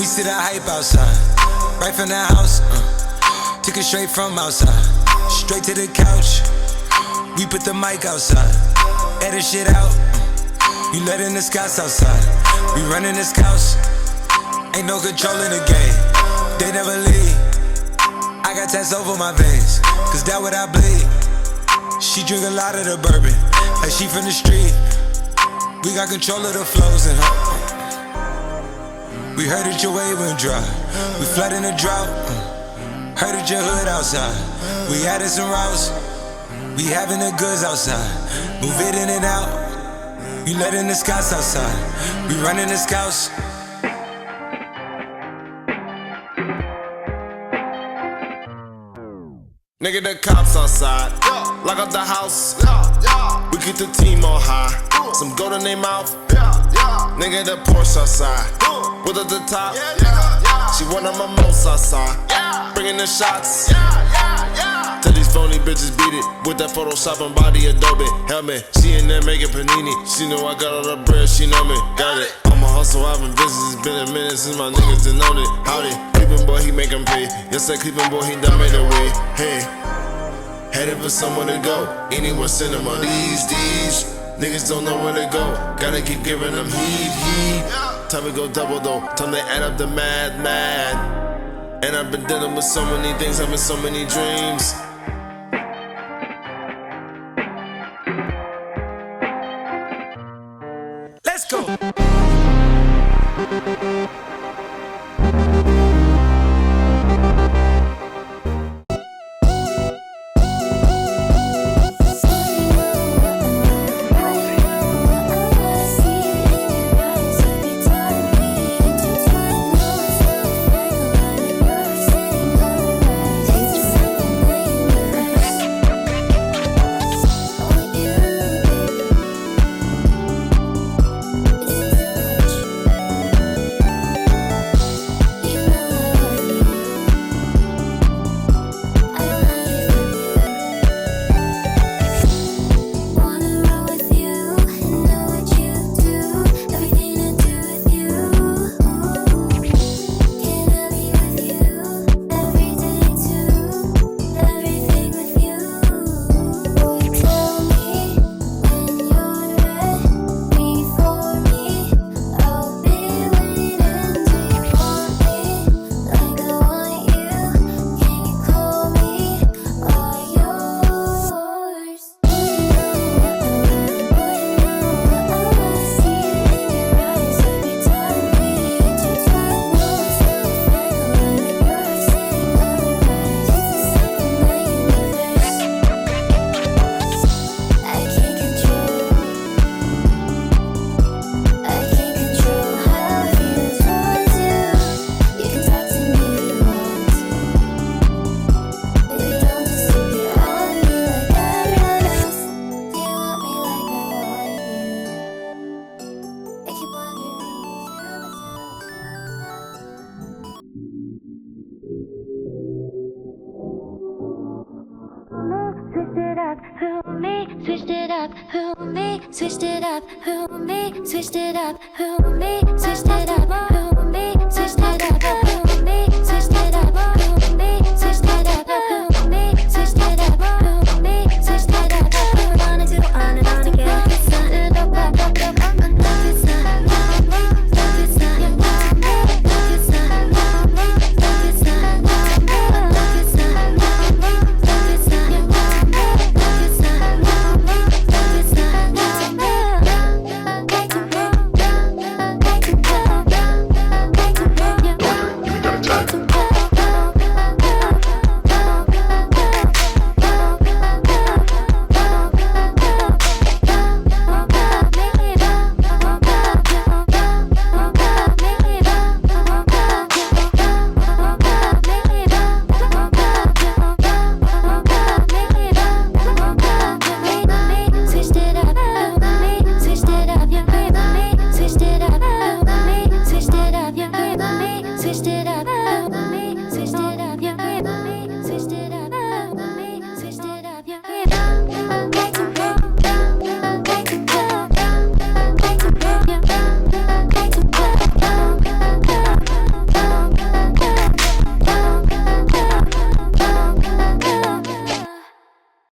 see the hype outside, right from the house. Took it straight from outside, straight to the couch. We put the mic outside, edit shit out. You letting the scouts outside, we running the scouts. Ain't no control in the game, they never leave. I got tats over my veins, cause that what I bleed. She drink a lot of the bourbon, like she from the street. We got control of the flows in her. We heard that your wave went dry, we flooding the drought. Heard that your hood outside, we added some routes. We having the goods outside, move it in and out. You letting the scouts outside, we running the scouts. Nigga, the cops outside, lock up the house. We keep the team on high, some gold in their mouth. Nigga, the Porsche outside, with at the top. She one of my most outside, bringing the shots. Tell these phony bitches beat it with that Photoshop and body Adobe helmet. She in there making panini. She know I got all the bread, she know me. Got it. I'm a hustle, I've been busy. It's been a minute since my niggas done known it. Howdy, Cleveland boy, he make 'em pay. Yes, that Cleveland boy, he done made a way. Hey, headed for somewhere to go. Anywhere cinema. These niggas don't know where to go. Gotta keep giving them heat. Time to go double though. Time to add up the mad. And I've been dealing with so many things, having so many dreams. Let's go. Switched it up, who me? Switched it up, who me? Switched it up, who me? Switched it up, who me? Switched it up.